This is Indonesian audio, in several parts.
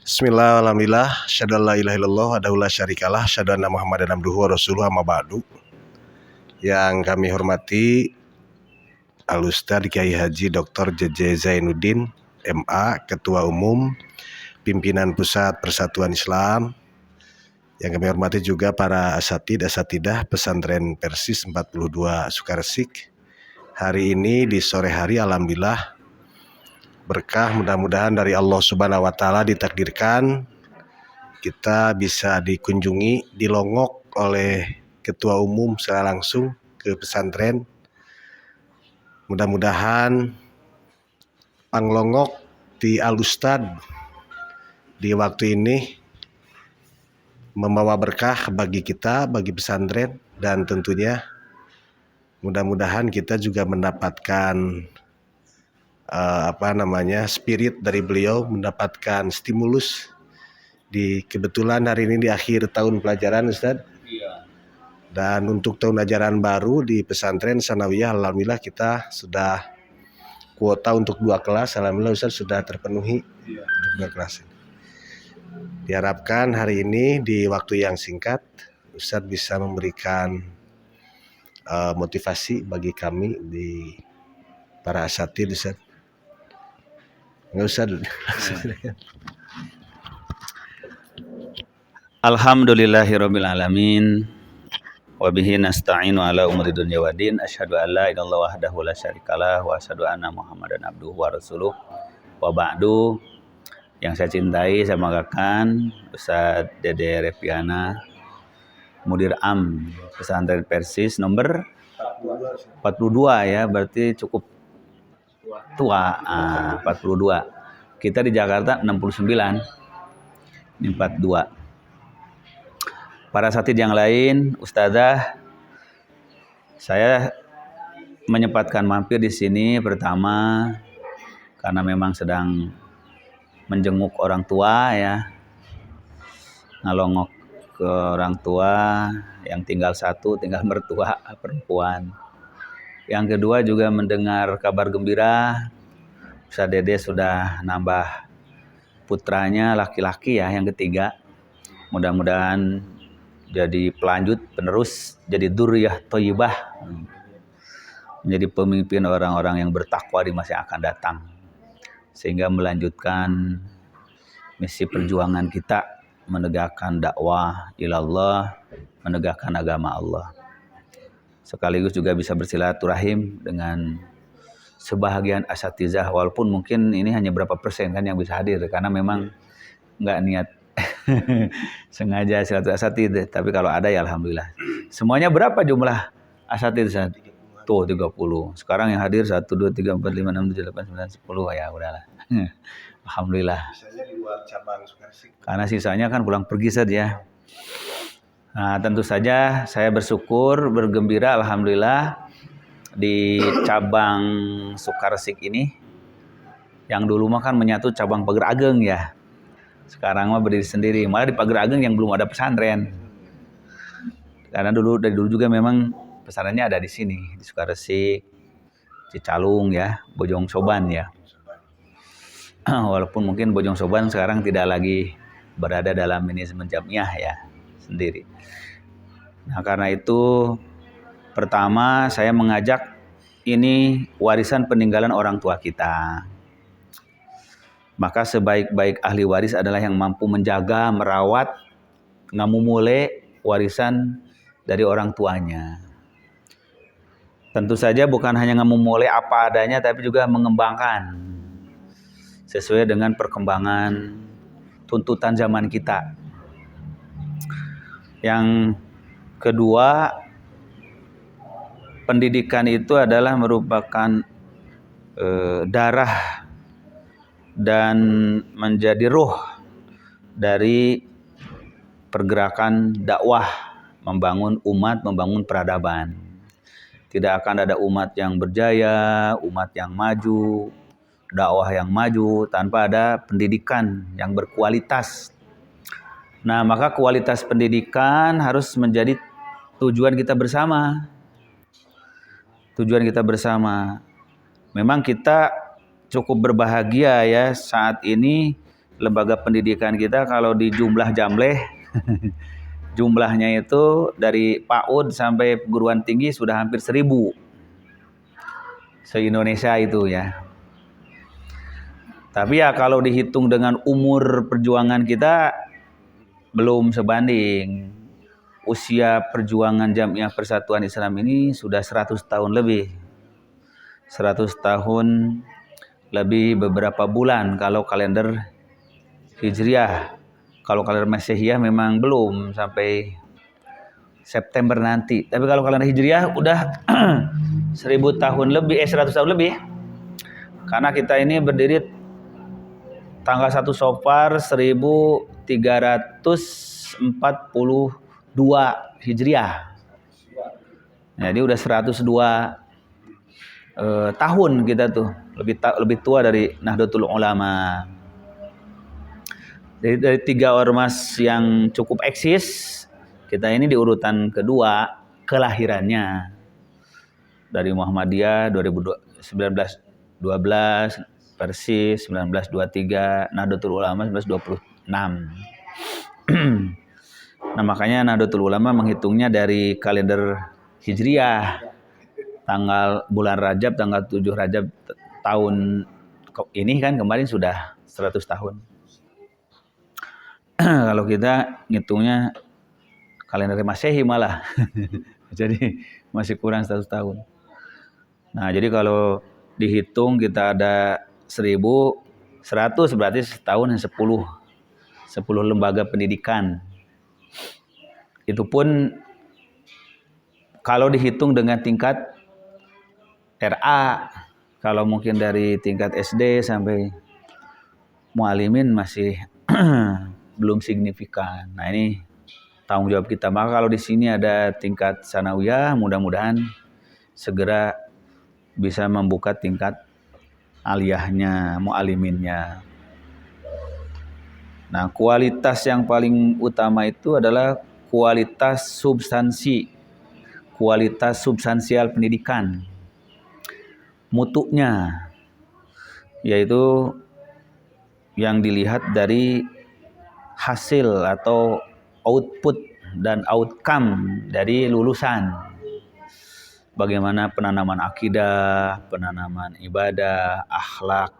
Bismillah, alhamdulillah, syahadu an la ilaha illallah, wahdahu la syarikalah, syahadu anna Muhammadan abduhu wa rasuluhu, amma ba'du. Yang kami hormati Al-Ustadz Kiai Haji Dr. JJ Zainuddin, MA, Ketua Umum Pimpinan Pusat Persatuan Islam. Yang kami hormati juga para asatidah pesantren Persis 42 Sukaresik. Hari ini di sore hari alhamdulillah berkah, mudah-mudahan dari Allah Subhanahu wa Ta'ala ditakdirkan kita bisa dikunjungi, dilongok oleh ketua umum secara langsung ke pesantren. Mudah-mudahan panglongok di Al-Ustadz di waktu ini membawa berkah bagi kita, bagi pesantren, dan tentunya mudah-mudahan kita juga mendapatkan spirit dari beliau, mendapatkan stimulus di kebetulan hari ini di akhir tahun pelajaran, Ustadz. Iya. Dan untuk tahun ajaran baru di pesantren Sanawiyah, alhamdulillah kita sudah kuota untuk 2 kelas, alhamdulillah Ustadz sudah terpenuhi. Iya. Untuk 2 kelas. Diharapkan hari ini di waktu yang singkat Ustadz bisa memberikan motivasi bagi kami di para asatid, Ustadz. Nggak usah. Alhamdulillahirabbil alamin wa bihi nasta'inu ala umuri dunya waddin. Asyhadu an la ilaha illallah wahdahu la syarikalah wa asyhadu anna Muhammadan abduhu wa rasuluh. Wa ba'du. Yang saya cintai, saya banggakan Ustaz Dede Repiana, Mudir Am Pesantren Persis nomor 42 ya, berarti cukup tua. 42. Kita di Jakarta 69. Ini 42. Para asatidz yang lain, ustazah, saya menyempatkan mampir di sini pertama karena memang sedang menjenguk orang tua ya, ngalongok ke orang tua yang tinggal satu, tinggal mertua perempuan. Yang kedua juga mendengar kabar gembira, Ustaz Dede sudah nambah putranya laki-laki ya, yang ketiga. Mudah-mudahan jadi pelanjut, penerus, jadi dzurriyyah thayyibah, menjadi pemimpin orang-orang yang bertakwa di masa yang akan datang, sehingga melanjutkan misi perjuangan kita menegakkan dakwah ilallah, menegakkan agama Allah, sekaligus juga bisa bersilaturahim dengan sebahagian asatizah, walaupun mungkin ini hanya berapa persen kan yang bisa hadir, karena memang nggak niat sengaja silaturahmi asatidz, tapi kalau ada ya alhamdulillah. Semuanya berapa jumlah asatidz? Tuh 30. Sekarang yang hadir 1 2 3 4 5 6 7 8 9 10 ya udahlah. Alhamdulillah. Sisanya di luar cabang Sukaresik. Karena sisanya kan pulang pergi saja. Nah, tentu saja saya bersyukur, bergembira alhamdulillah di cabang Sukaresik ini, yang dulu mah kan menyatu cabang Pager Ageng ya. Sekarang mah berdiri sendiri. Malah di Pager Ageng yang belum ada pesantren. Karena dari dulu juga memang pesantrennya ada di sini, di Sukaresik, Cicalung ya, Bojong Soban ya. Walaupun mungkin Bojong Soban sekarang tidak lagi berada dalam manajemen jamiah ya, sendiri. Nah, karena itu pertama saya mengajak, ini warisan peninggalan orang tua kita. Maka sebaik-baik ahli waris adalah yang mampu menjaga, merawat, ngamumule warisan dari orang tuanya. Tentu saja bukan hanya ngamumule apa adanya, tapi juga mengembangkan sesuai dengan perkembangan tuntutan zaman kita. Yang kedua, pendidikan itu adalah merupakan darah dan menjadi ruh dari pergerakan dakwah, membangun umat, membangun peradaban. Tidak akan ada umat yang berjaya, umat yang maju, dakwah yang maju tanpa ada pendidikan yang berkualitas. Nah, maka kualitas pendidikan harus menjadi tujuan kita bersama. Tujuan kita bersama. Memang kita cukup berbahagia ya saat ini lembaga pendidikan kita kalau di jumlah jamleh jumlahnya itu dari PAUD sampai perguruan tinggi sudah hampir 1.000 se-Indonesia itu ya. Tapi ya kalau dihitung dengan umur perjuangan kita belum sebanding. Usia perjuangan Jamiah Persatuan Islam ini sudah 100 tahun lebih. 100 tahun lebih beberapa bulan kalau kalender Hijriah. Kalau kalender Masehiyah memang belum sampai September nanti. Tapi kalau kalender Hijriah udah 100 tahun lebih, 100 tahun lebih. Karena kita ini berdiri tanggal 1 Safar 1342 Hijriah. Jadi udah 102 tahun kita tuh, lebih tua dari Nahdlatul Ulama. Jadi dari 3 ormas yang cukup eksis, kita ini di urutan kedua kelahirannya. Dari Muhammadiyah 1912, Persis 1923, Nahdlatul Ulama 1926. Nah makanya Nahdlatul Ulama menghitungnya dari kalender Hijriah, tanggal bulan Rajab, tanggal 7 Rajab tahun ini kan kemarin sudah 100 tahun. Kalau kita ngitungnya kalender Masehi malah. Jadi masih kurang 100 tahun. Nah, jadi kalau dihitung kita ada 1.100 berarti setahun 10 lembaga pendidikan. Itu pun kalau dihitung dengan tingkat RA, kalau mungkin dari tingkat SD sampai mualimin masih belum signifikan. Nah ini tanggung jawab kita. Maka kalau di sini ada tingkat sanawiyah, mudah-mudahan segera bisa membuka tingkat aliyahnya, mualiminnya. Nah kualitas yang paling utama itu adalah kualitas substansi, kualitas substansial pendidikan, mutunya, yaitu yang dilihat dari hasil atau output dan outcome dari lulusan. Bagaimana penanaman akidah, penanaman ibadah, akhlak,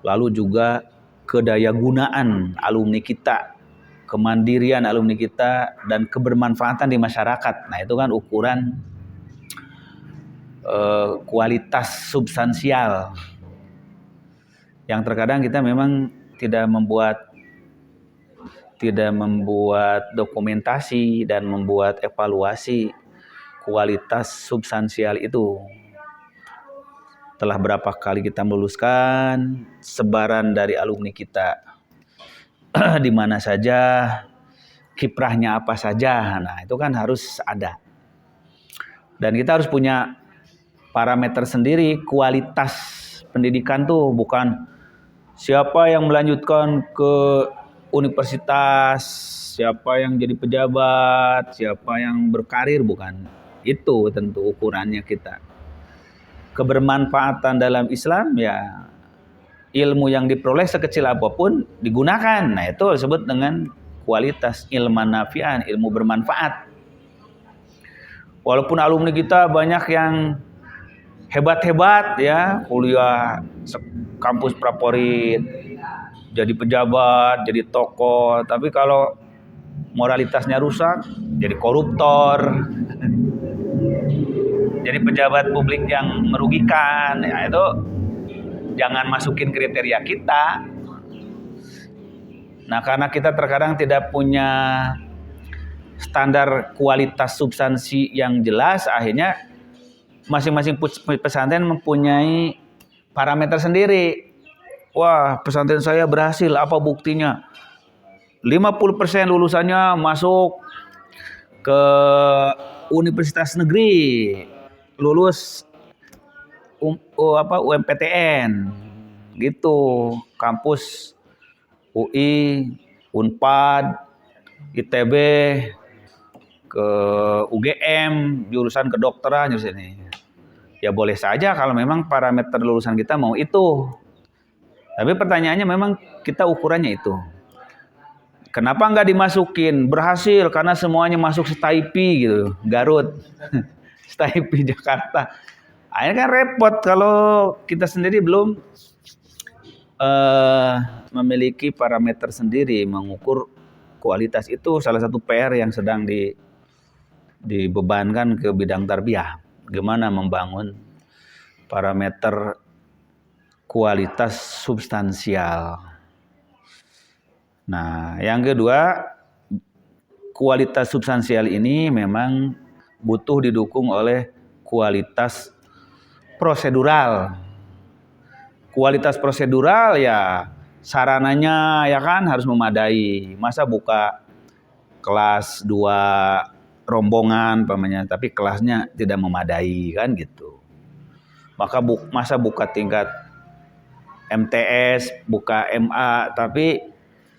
lalu juga kedayagunaan alumni kita, kemandirian alumni kita, dan kebermanfaatan di masyarakat. Nah itu kan ukuran kualitas substansial yang terkadang kita memang tidak membuat dokumentasi dan membuat evaluasi kualitas substansial itu. Telah berapa kali kita meluluskan, sebaran dari alumni kita di mana saja, kiprahnya apa saja. Nah itu kan harus ada. Dan kita harus punya parameter sendiri. Kualitas pendidikan tuh bukan siapa yang melanjutkan ke universitas, siapa yang jadi pejabat, siapa yang berkarir, bukan. Itu tentu ukurannya kita. Kebermanfaatan dalam Islam ya ilmu yang diperoleh sekecil apapun digunakan. Nah itu disebut dengan kualitas ilman nafi'an, ilmu bermanfaat. Walaupun alumni kita banyak yang hebat-hebat ya, kuliah kampus favorit, jadi pejabat, jadi tokoh, tapi kalau moralitasnya rusak, jadi koruptor, jadi pejabat publik yang merugikan, ya itu jangan masukin kriteria kita. Nah, karena kita terkadang tidak punya standar kualitas substansi yang jelas, akhirnya masing-masing pesantren mempunyai parameter sendiri. Wah, pesantren saya berhasil, apa buktinya? 50% lulusannya masuk ke universitas negeri, lulus UMPTN, gitu, kampus UI, Unpad, ITB, ke UGM, jurusan kedokteran jurusan ini. Ya boleh saja kalau memang parameter lulusan kita mau itu. Tapi pertanyaannya memang kita ukurannya itu. Kenapa nggak dimasukin? Berhasil karena semuanya masuk Setaipi gitu, Garut, Setaipi Jakarta. Akhirnya kan repot kalau kita sendiri belum memiliki parameter sendiri mengukur kualitas. Itu salah satu PR yang sedang dibebankan ke bidang tarbiyah. Gimana membangun parameter kualitas substansial. Nah, yang kedua, kualitas substansial ini memang butuh didukung oleh kualitas prosedural. Kualitas prosedural ya sarananya ya kan harus memadai. Masa buka kelas 2 rombongan pamannya, tapi kelasnya tidak memadai kan gitu. Masa buka tingkat MTS, buka MA, tapi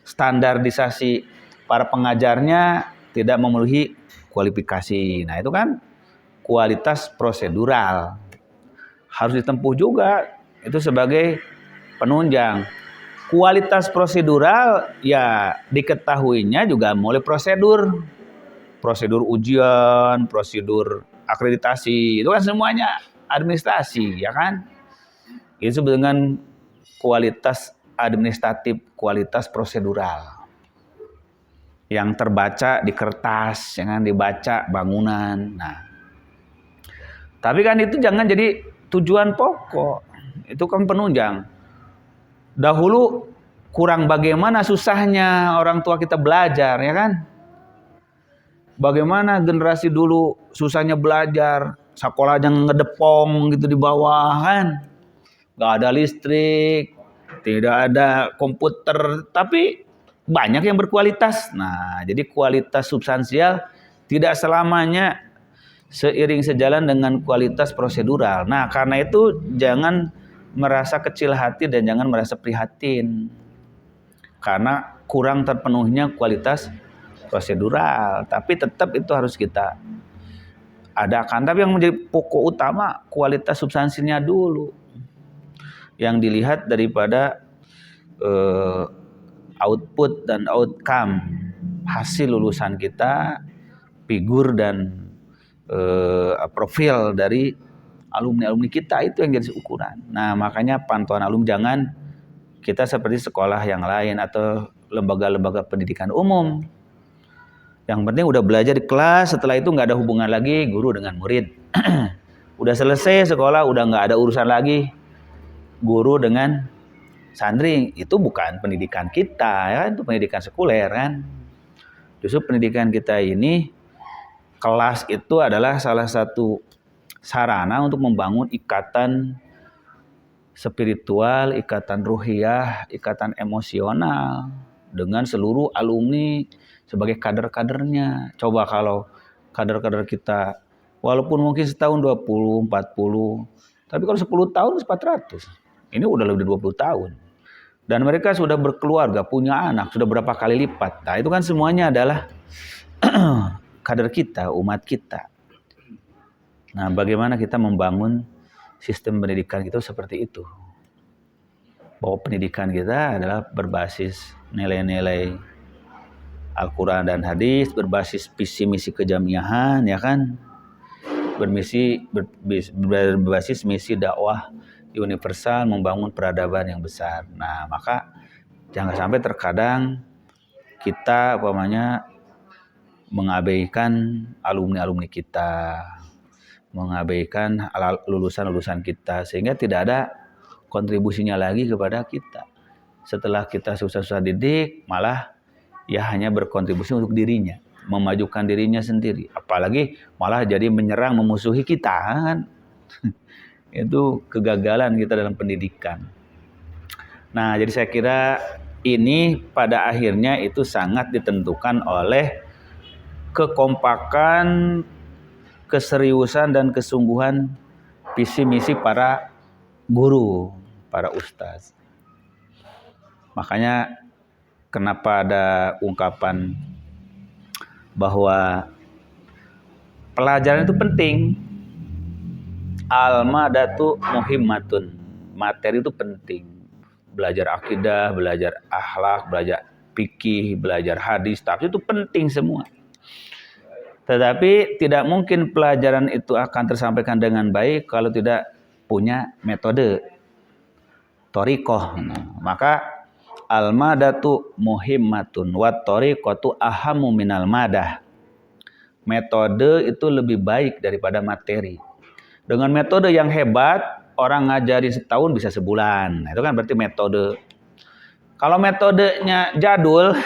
standarisasi para pengajarnya tidak memenuhi kualifikasi. Nah, itu kan kualitas prosedural. Harus ditempuh juga itu sebagai penunjang. Kualitas prosedural ya diketahuinya juga mulai prosedur ujian, prosedur akreditasi, itu kan semuanya administrasi, ya kan? Itu dengan kualitas administratif, kualitas prosedural yang terbaca di kertas, jangan dibaca bangunan. Nah, tapi kan itu jangan jadi tujuan pokok, itu kan penunjang. Dahulu kurang bagaimana susahnya orang tua kita belajar, ya kan? Bagaimana generasi dulu susahnya belajar, sekolah yang ngedepong gitu di bawah kan, nggak ada listrik, tidak ada komputer, tapi banyak yang berkualitas. Nah, jadi kualitas substansial tidak selamanya seiring sejalan dengan kualitas prosedural. Nah, karena itu jangan merasa kecil hati dan jangan merasa prihatin karena kurang terpenuhnya kualitas prosedural, tapi tetap itu harus kita adakan. Tapi yang menjadi pokok utama kualitas substansinya dulu, yang dilihat daripada output dan outcome hasil lulusan kita, figur dan profil dari alumni kita, itu yang jadi ukuran. Nah, makanya pantauan alumni jangan kita seperti sekolah yang lain atau lembaga-lembaga pendidikan umum. Yang penting udah belajar di kelas, setelah itu nggak ada hubungan lagi guru dengan murid. Udah selesai sekolah, udah nggak ada urusan lagi guru dengan santri. Itu bukan pendidikan kita, ya, itu pendidikan sekuler kan. Justru pendidikan kita ini, kelas itu adalah salah satu sarana untuk membangun ikatan spiritual, ikatan ruhiyah, ikatan emosional dengan seluruh alumni sebagai kader-kadernya. Coba kalau kader-kader kita walaupun mungkin setahun 20, 40, tapi kalau 10 tahun 400. Ini udah lebih dari 20 tahun. Dan mereka sudah berkeluarga, punya anak, sudah berapa kali lipat. Nah, itu kan semuanya adalah kader kita, umat kita. Nah, bagaimana kita membangun sistem pendidikan itu seperti itu. Bahwa pendidikan kita adalah berbasis nilai-nilai Al-Quran dan hadis, berbasis visi misi kejamiahan, ya kan? Berbasis misi dakwah universal, membangun peradaban yang besar. Nah, maka jangan sampai terkadang kita mengabaikan alumni kita, mengabaikan lulusan-lulusan kita, sehingga tidak ada kontribusinya lagi kepada kita. Setelah kita susah-susah didik, malah ya hanya berkontribusi untuk dirinya, memajukan dirinya sendiri, apalagi malah jadi menyerang, memusuhi kita kan. Itu kegagalan kita dalam pendidikan. Nah, jadi saya kira ini pada akhirnya itu sangat ditentukan oleh kekompakan, keseriusan dan kesungguhan visi misi para guru, para ustaz. Makanya kenapa ada ungkapan bahwa pelajaran itu penting. Al-madatu muhimmatun. Materi itu penting. belajar akidah, belajar akhlak, belajar fikih, belajar hadis, tafsir itu penting semua. Tetapi tidak mungkin pelajaran itu akan tersampaikan dengan baik kalau tidak punya metode thoriqah. Maka al-madatu muhimmatun wat thoriqatu ahamu minal madah. Metode itu lebih baik daripada materi. Dengan metode yang hebat, orang ngajarin setahun bisa sebulan. Itu kan berarti metode. Kalau metodenya jadul,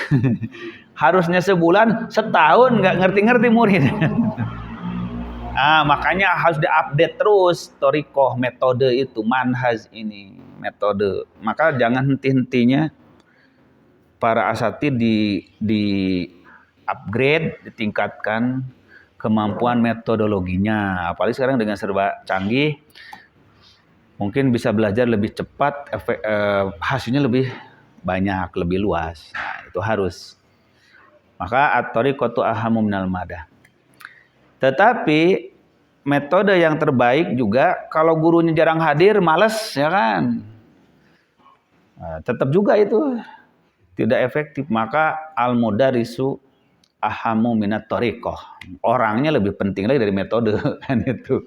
harusnya sebulan, setahun nggak ngerti-ngerti murid. Makanya harus diupdate terus thoriqah, metode itu, manhaj ini, metode. Maka jangan henti-hentinya para asatidz di upgrade, ditingkatkan kemampuan metodologinya. Apalagi sekarang dengan serba canggih, mungkin bisa belajar lebih cepat, hasilnya lebih banyak, lebih luas. Nah, itu harus. Maka at-thoriqatu ahamu minal madah. Tetapi metode yang terbaik juga kalau gurunya jarang hadir, males ya kan. Nah, tetap juga itu tidak efektif. Maka al-mudarisu ahamu minat thoriqah. Orangnya lebih penting lagi dari metode kan itu.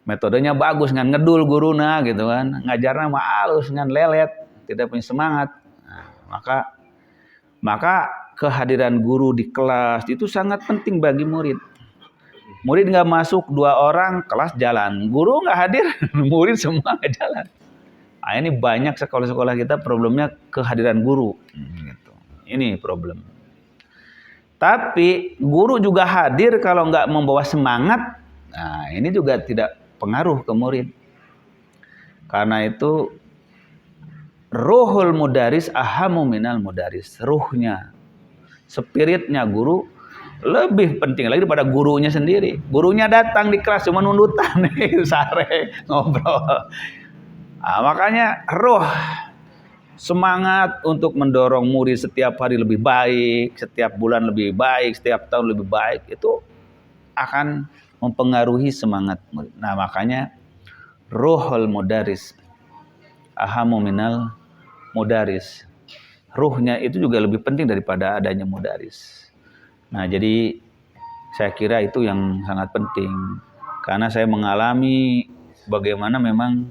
Metodenya bagus ngan ngedul guruna gitu kan. Ngajarnya mah halus ngan lelet, tidak punya semangat. Nah, maka kehadiran guru di kelas itu sangat penting bagi murid. Murid nggak masuk 2 orang, kelas jalan. Guru nggak hadir, murid semua nggak jalan. Nah, ini banyak sekolah-sekolah kita problemnya kehadiran guru. Gitu. Ini problem. Tapi guru juga hadir kalau nggak membawa semangat. Nah, ini juga tidak pengaruh ke murid. Karena itu ruhul mudaris ahamu minal mudaris. Ruhnya, spiritnya guru lebih penting lagi daripada gurunya sendiri. Gurunya datang di kelas cuma nundutan, sare ngobrol. Nah, makanya ruh, semangat untuk mendorong murid setiap hari lebih baik, setiap bulan lebih baik, setiap tahun lebih baik, itu akan mempengaruhi semangat murid. Nah, makanya ruhul mudaris ahamu minal mudaris. Ruhnya itu juga lebih penting daripada adanya mudaris. Nah, jadi saya kira itu yang sangat penting. Karena saya mengalami bagaimana memang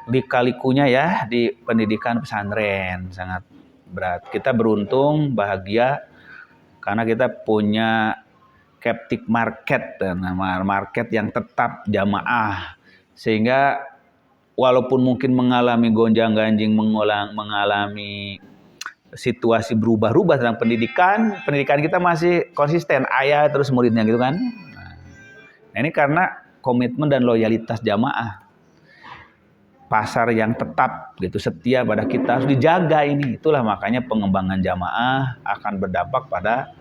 lika-likunya ya di pendidikan pesantren sangat berat. Kita beruntung, bahagia karena kita punya captive market, nama market yang tetap jamaah, sehingga walaupun mungkin mengalami gonjang-ganjing, mengalami situasi berubah-ubah tentang pendidikan kita masih konsisten, ayah terus muridnya gitu kan. Nah, ini karena komitmen dan loyalitas jamaah. Pasar yang tetap gitu, setia pada kita, harus dijaga ini. Itulah makanya pengembangan jamaah akan berdampak pada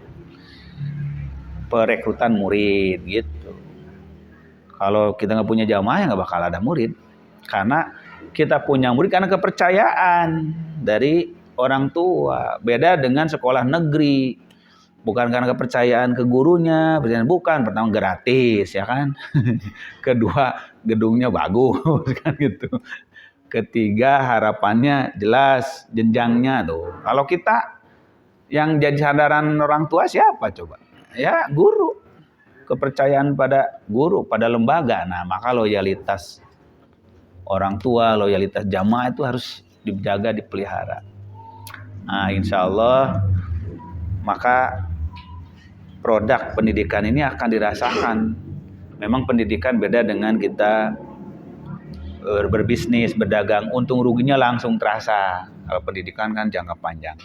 perekrutan murid gitu. Kalau kita nggak punya jamaah ya nggak bakal ada murid. Karena kita punya murid karena kepercayaan dari orang tua. Beda dengan sekolah negeri. Bukan karena kepercayaan ke gurunya, bukan. Pertama gratis ya kan. Kedua gedungnya bagus kan gitu. Ketiga harapannya jelas, jenjangnya tuh. Kalau kita yang jadi sandaran orang tua siapa coba? Ya guru. Kepercayaan pada guru, pada lembaga. Nah, maka loyalitas orang tua, loyalitas jamaah itu harus dijaga, dipelihara. Nah, insya Allah maka produk pendidikan ini akan dirasakan. Memang pendidikan beda dengan kita berbisnis, berdagang, untung ruginya langsung terasa. Kalau pendidikan kan jangka panjang.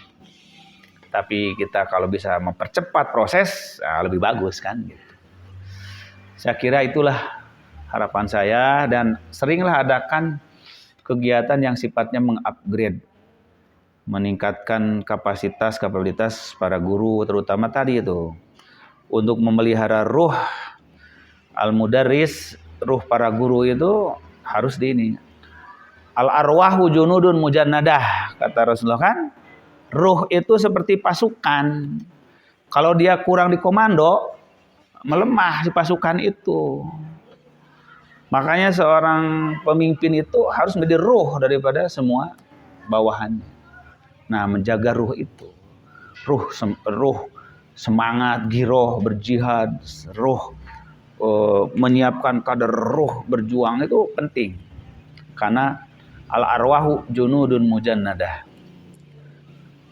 Tapi kita kalau bisa mempercepat proses, lebih bagus kan. Gitu. Saya kira itulah harapan saya, dan seringlah adakan kegiatan yang sifatnya mengupgrade, meningkatkan kapasitas para guru, terutama tadi itu untuk memelihara ruh al-mudarris, ruh para guru itu harus al-arwahu junudun mujannadah, kata Rasulullah kan. Ruh itu seperti pasukan. Kalau dia kurang dikomando, melemah si pasukan itu. Makanya seorang pemimpin itu harus menjadi ruh daripada semua bawahannya. Nah, menjaga ruh itu, ruh semangat, giroh, berjihad, ruh menyiapkan kader ruh berjuang itu penting. Karena al-arwahu junudun mujannadah.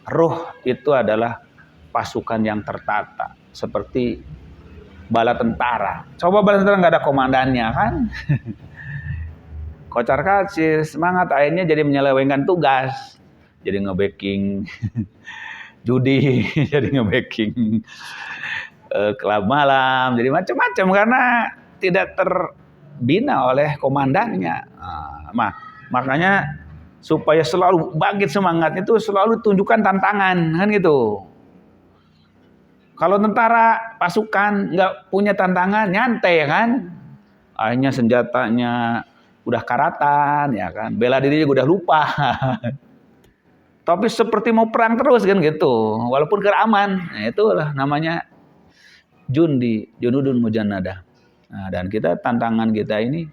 Ruh itu adalah pasukan yang tertata, seperti bala tentara. Coba bala tentara nggak ada komandannya kan? Kocar kacir, semangat, akhirnya jadi menyelewengkan tugas. Jadi nge-backing judi, jadi nge-backing klub malam, jadi macam-macam karena tidak terbina oleh komandannya. Makanya supaya selalu bangkit semangatnya itu selalu tunjukkan tantangan kan gitu. Kalau tentara pasukan nggak punya tantangan, nyantai kan, akhirnya senjatanya udah karatan ya kan, bela diri juga udah lupa. Tapi seperti mau perang terus kan gitu, walaupun keraman. Nah, itulah namanya junudun mujannadah. Nah, dan tantangan kita ini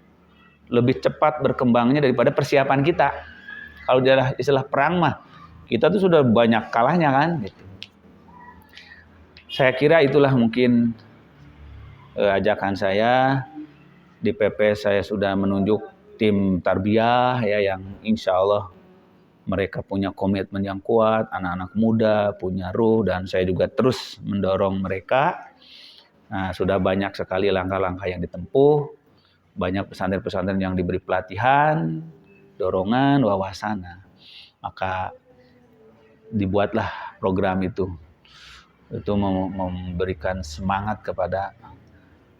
lebih cepat berkembangnya daripada persiapan kita. Kalau dia istilah perang mah, kita tuh sudah banyak kalahnya kan gitu. Saya kira itulah mungkin ajakan saya. Di PP saya sudah menunjuk tim tarbiyah ya, yang insya Allah mereka punya komitmen yang kuat, anak-anak muda punya ruh, dan saya juga terus mendorong mereka. Nah, sudah banyak sekali langkah-langkah yang ditempuh, banyak pesantren-pesantren yang diberi pelatihan, dorongan, wawasana. Maka dibuatlah program itu memberikan semangat kepada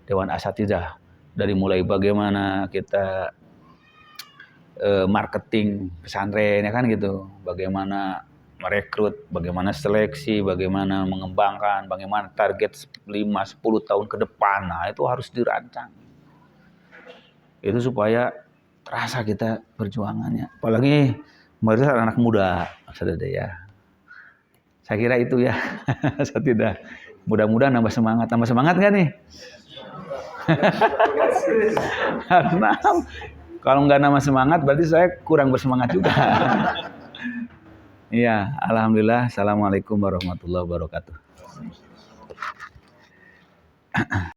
Dewan Asatidzah. Dari mulai bagaimana kita marketing pesantren ya kan gitu, bagaimana merekrut, bagaimana seleksi, bagaimana mengembangkan, bagaimana target 5-10 tahun ke depan. Nah, itu harus dirancang. Itu supaya terasa kita perjuangannya. Apalagi mayoritas anak muda, saudara ya. Saya kira itu ya. Saya tidak. Mudah-mudahan nambah semangat nggak nih? Karena kalau nggak nambah semangat berarti saya kurang bersemangat juga. Iya, alhamdulillah. Assalamualaikum warahmatullahi wabarakatuh.